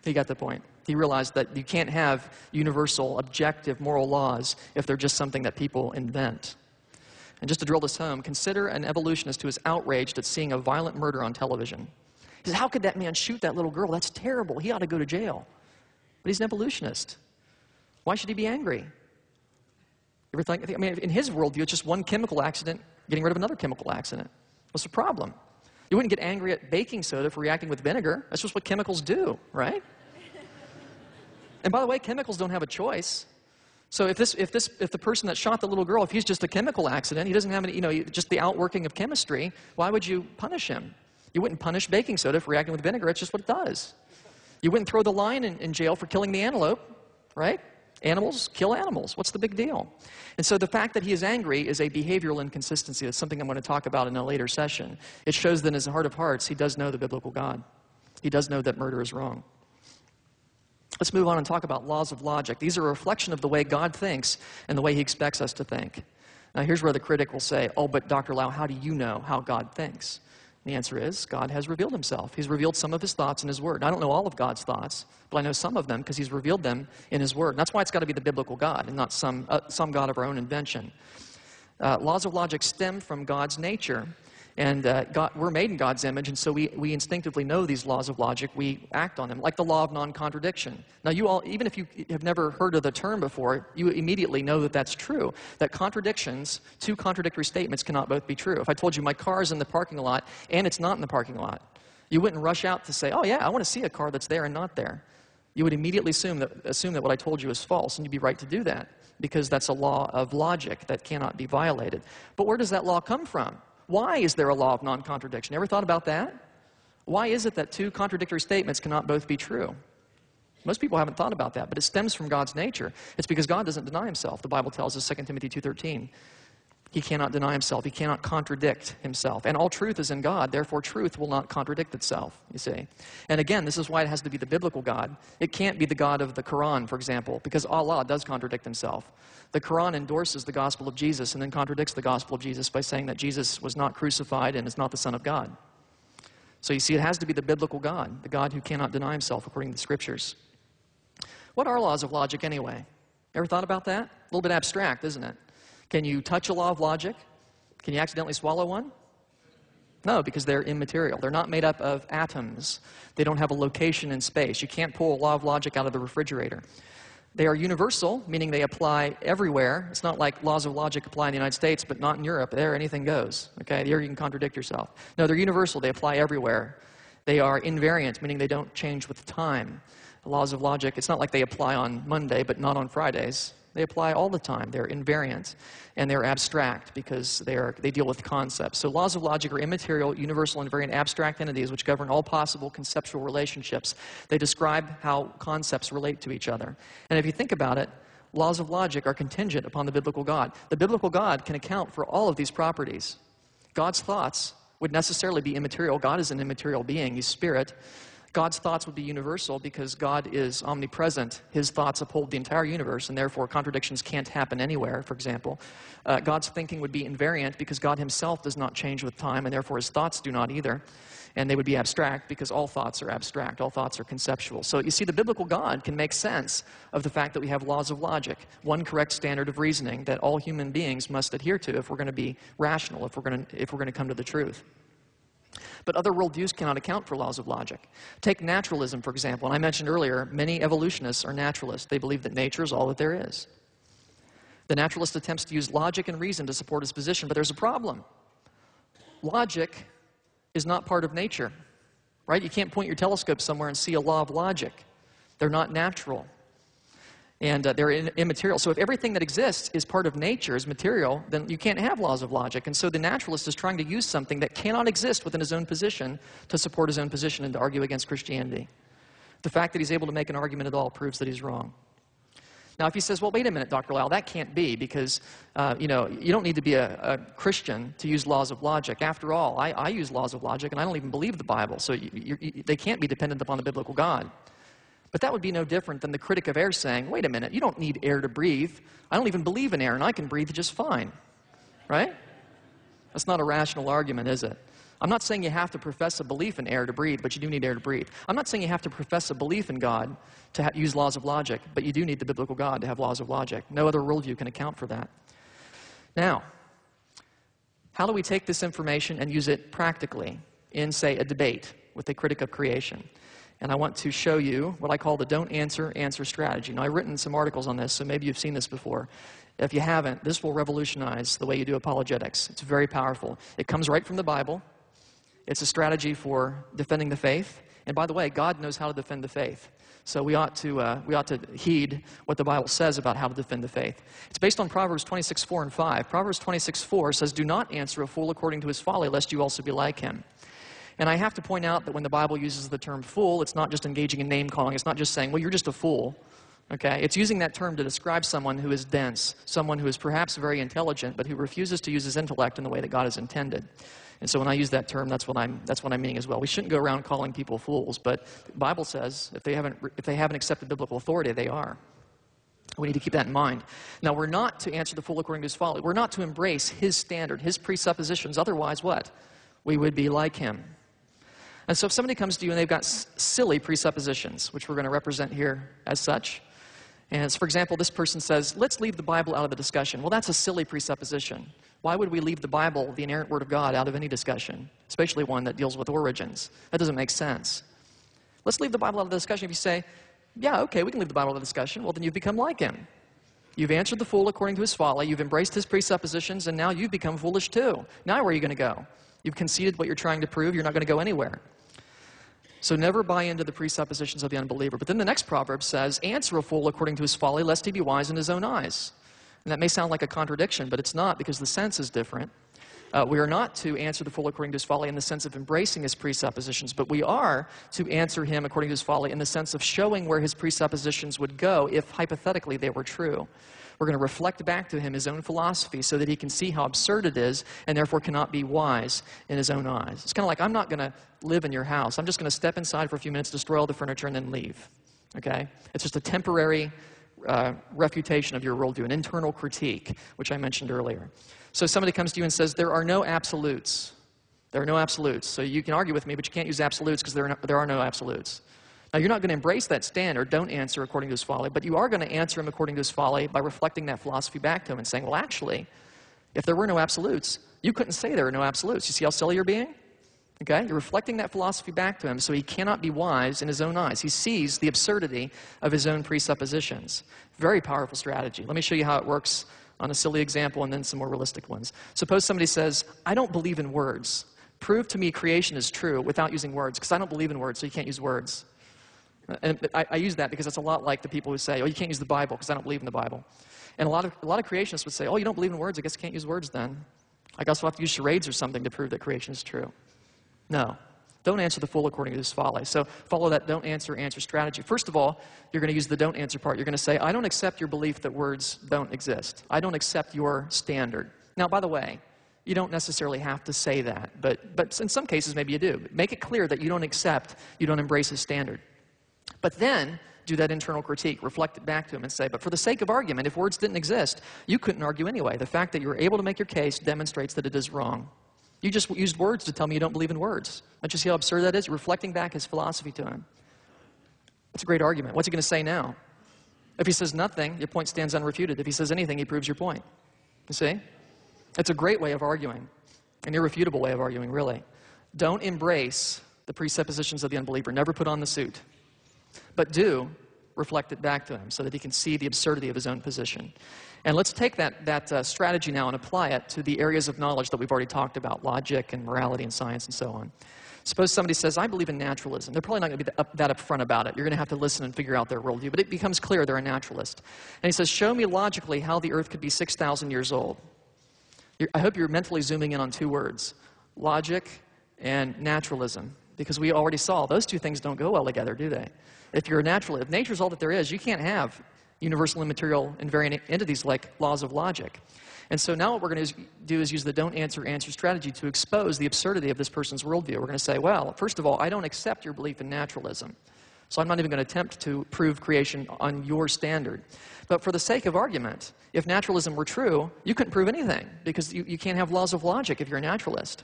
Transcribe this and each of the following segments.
He got the point. He realized that you can't have universal, objective moral laws if they're just something that people invent. And just to drill this home, consider an evolutionist who is outraged at seeing a violent murder on television. He says, how could that man shoot that little girl? That's terrible. He ought to go to jail. But he's an evolutionist. Why should he be angry? You ever think, I mean, in his worldview, it's just one chemical accident getting rid of another chemical accident. What's the problem? You wouldn't get angry at baking soda for reacting with vinegar. That's just what chemicals do, right? And by the way, chemicals don't have a choice. So if the person that shot the little girl, if he's just a chemical accident, he doesn't have any, just the outworking of chemistry, why would you punish him? You wouldn't punish baking soda for reacting with vinegar. It's just what it does. You wouldn't throw the lion in jail for killing the antelope, right? Animals kill animals. What's the big deal? And so the fact that he is angry is a behavioral inconsistency. That's something I'm going to talk about in a later session. It shows that in his heart of hearts, he does know the biblical God. He does know that murder is wrong. Let's move on and talk about laws of logic. These are a reflection of the way God thinks and the way he expects us to think. Now here's where the critic will say, oh, but Dr. Lau, how do you know how God thinks? The answer is, God has revealed himself. He's revealed some of his thoughts in his word. I don't know all of God's thoughts, but I know some of them because he's revealed them in his word. And that's why it's got to be the biblical God and not some God of our own invention. Laws of logic stem from God's nature. And we're made in God's image, and so we instinctively know these laws of logic. We act on them, like the law of non-contradiction. Now, you all, even if you have never heard of the term before, you immediately know that that's true, that contradictions, two contradictory statements cannot both be true. If I told you my car is in the parking lot and it's not in the parking lot, you wouldn't rush out to say, oh yeah, I want to see a car that's there and not there. You would immediately assume that what I told you is false, and you'd be right to do that, because that's a law of logic that cannot be violated. But where does that law come from? Why is there a law of non-contradiction? Ever thought about that? Why is it that two contradictory statements cannot both be true? Most people haven't thought about that, but it stems from God's nature. It's because God doesn't deny himself. The Bible tells us, 2 Timothy 2:13, he cannot deny himself. He cannot contradict himself. And all truth is in God. Therefore, truth will not contradict itself, you see. And again, this is why it has to be the biblical God. It can't be the God of the Quran, for example, because Allah does contradict himself. The Quran endorses the gospel of Jesus and then contradicts the gospel of Jesus by saying that Jesus was not crucified and is not the Son of God. So you see, it has to be the biblical God, the God who cannot deny himself according to the Scriptures. What are laws of logic anyway? Ever thought about that? A little bit abstract, isn't it? Can you touch a law of logic? Can you accidentally swallow one? No, because they're immaterial. They're not made up of atoms. They don't have a location in space. You can't pull a law of logic out of the refrigerator. They are universal, meaning they apply everywhere. It's not like laws of logic apply in the United States, but not in Europe. There, anything goes. Okay, here you can contradict yourself. No, they're universal. They apply everywhere. They are invariant, meaning they don't change with time. The laws of logic, it's not like they apply on Monday, but not on Fridays. They apply all the time. They're invariant, and they're abstract because they deal with concepts. So laws of logic are immaterial, universal, and invariant abstract entities which govern all possible conceptual relationships. They describe how concepts relate to each other. And if you think about it, laws of logic are contingent upon the biblical God. The biblical God can account for all of these properties. God's thoughts would necessarily be immaterial. God is an immaterial being. He's spirit. God's thoughts would be universal because God is omnipresent. His thoughts uphold the entire universe, and therefore contradictions can't happen anywhere, for example. God's thinking would be invariant because God himself does not change with time, and therefore his thoughts do not either. And they would be abstract because all thoughts are abstract. All thoughts are conceptual. So you see, the biblical God can make sense of the fact that we have laws of logic, one correct standard of reasoning that all human beings must adhere to if we're going to be rational, if we're going to come to the truth. But other worldviews cannot account for laws of logic. Take naturalism, for example. And I mentioned earlier, many evolutionists are naturalists. They believe that nature is all that there is. The naturalist attempts to use logic and reason to support his position, but there's a problem. Logic is not part of nature, right? You can't point your telescope somewhere and see a law of logic. They're not natural. And they're immaterial. So if everything that exists is part of nature, is material, then you can't have laws of logic. And so the naturalist is trying to use something that cannot exist within his own position to support his own position and to argue against Christianity. The fact that he's able to make an argument at all proves that he's wrong. Now, if he says, well, wait a minute, Dr. Lau, that can't be because, you don't need to be a Christian to use laws of logic. After all, I use laws of logic, and I don't even believe the Bible, so they can't be dependent upon the biblical God. But that would be no different than the critic of air saying, wait a minute, you don't need air to breathe. I don't even believe in air, and I can breathe just fine. Right? That's not a rational argument, is it? I'm not saying you have to profess a belief in air to breathe, but you do need air to breathe. I'm not saying you have to profess a belief in God to use laws of logic, but you do need the biblical God to have laws of logic. No other worldview can account for that. Now, how do we take this information and use it practically in, say, a debate with a critic of creation? And I want to show you what I call the don't answer, answer strategy. Now, I've written some articles on this, so maybe you've seen this before. If you haven't, this will revolutionize the way you do apologetics. It's very powerful. It comes right from the Bible. It's a strategy for defending the faith. And by the way, God knows how to defend the faith. So we ought to heed what the Bible says about how to defend the faith. It's based on Proverbs 26:4 and 5. Proverbs 26:4 says, "Do not answer a fool according to his folly, lest you also be like him." And I have to point out that when the Bible uses the term fool, it's not just engaging in name-calling. It's not just saying, well, you're just a fool. Okay? It's using that term to describe someone who is dense, someone who is perhaps very intelligent, but who refuses to use his intellect in the way that God has intended. And so when I use that term, that's what I'm meaning as well. We shouldn't go around calling people fools, but the Bible says if they haven't accepted biblical authority, they are. We need to keep that in mind. Now, we're not to answer the fool according to his folly. We're not to embrace his standard, his presuppositions. Otherwise, what? We would be like him. And so if somebody comes to you and they've got silly presuppositions, which we're going to represent here as such, and for example, this person says, let's leave the Bible out of the discussion. Well, that's a silly presupposition. Why would we leave the Bible, the inerrant Word of God, out of any discussion, especially one that deals with origins? That doesn't make sense. Let's leave the Bible out of the discussion. If you say, yeah, okay, we can leave the Bible out of the discussion, well, then you've become like him. You've answered the fool according to his folly. You've embraced his presuppositions, and now you've become foolish too. Now where are you going to go? You've conceded what you're trying to prove. You're not going to go anywhere. So never buy into the presuppositions of the unbeliever. But then the next proverb says, answer a fool according to his folly, lest he be wise in his own eyes. And that may sound like a contradiction, but it's not, because the sense is different. We are not to answer the fool according to his folly in the sense of embracing his presuppositions, but we are to answer him according to his folly in the sense of showing where his presuppositions would go if hypothetically they were true. We're going to reflect back to him his own philosophy so that he can see how absurd it is and therefore cannot be wise in his own eyes. It's kind of like, I'm not going to live in your house. I'm just going to step inside for a few minutes, destroy all the furniture, and then leave. Okay? It's just a temporary refutation of your worldview, an internal critique, which I mentioned earlier. So somebody comes to you and says, there are no absolutes. There are no absolutes. So you can argue with me, but you can't use absolutes because there are no absolutes. Now, you're not going to embrace that standard, don't answer according to his folly, but you are going to answer him according to his folly by reflecting that philosophy back to him and saying, well, actually, if there were no absolutes, you couldn't say there are no absolutes. You see how silly you're being? Okay? You're reflecting that philosophy back to him so he cannot be wise in his own eyes. He sees the absurdity of his own presuppositions. Very powerful strategy. Let me show you how it works on a silly example and then some more realistic ones. Suppose somebody says, I don't believe in words. Prove to me creation is true without using words, because I don't believe in words, so you can't use words. And I use that because it's a lot like the people who say, oh, you can't use the Bible because I don't believe in the Bible. And a lot of creationists would say, oh, you don't believe in words, I guess you can't use words then. I guess we'll have to use charades or something to prove that creation is true. No. Don't answer the fool according to his folly. So follow that don't answer, answer strategy. First of all, you're going to use the don't answer part. You're going to say, I don't accept your belief that words don't exist. I don't accept your standard. Now, by the way, you don't necessarily have to say that, but in some cases maybe you do. Make it clear that you don't accept, you don't embrace his standard. But then do that internal critique, reflect it back to him and say, but for the sake of argument, if words didn't exist, you couldn't argue anyway. The fact that you were able to make your case demonstrates that it is wrong. You just used words to tell me you don't believe in words. Don't you see how absurd that is? You're reflecting back his philosophy to him. That's a great argument. What's he going to say now? If he says nothing, your point stands unrefuted. If he says anything, he proves your point. You see? It's a great way of arguing, an irrefutable way of arguing, really. Don't embrace the presuppositions of the unbeliever. Never put on the suit. But do reflect it back to him so that he can see the absurdity of his own position. And let's take that strategy now and apply it to the areas of knowledge that we've already talked about, logic and morality and science and so on. Suppose somebody says, I believe in naturalism. They're probably not going to be that upfront about it. You're going to have to listen and figure out their worldview. But it becomes clear they're a naturalist. And he says, show me logically how the earth could be 6,000 years old. I hope you're mentally zooming in on two words, logic and naturalism. Because we already saw those two things don't go well together, do they? If you're a naturalist, if nature's all that there is, you can't have universal immaterial invariant entities like laws of logic. And so now what we're going to do is use the don't answer, answer strategy to expose the absurdity of this person's worldview. We're going to say, well, first of all, I don't accept your belief in naturalism. So I'm not even going to attempt to prove creation on your standard. But for the sake of argument, if naturalism were true, you couldn't prove anything because you can't have laws of logic if you're a naturalist.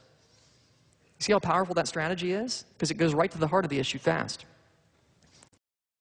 See how powerful that strategy is? Because it goes right to the heart of the issue fast.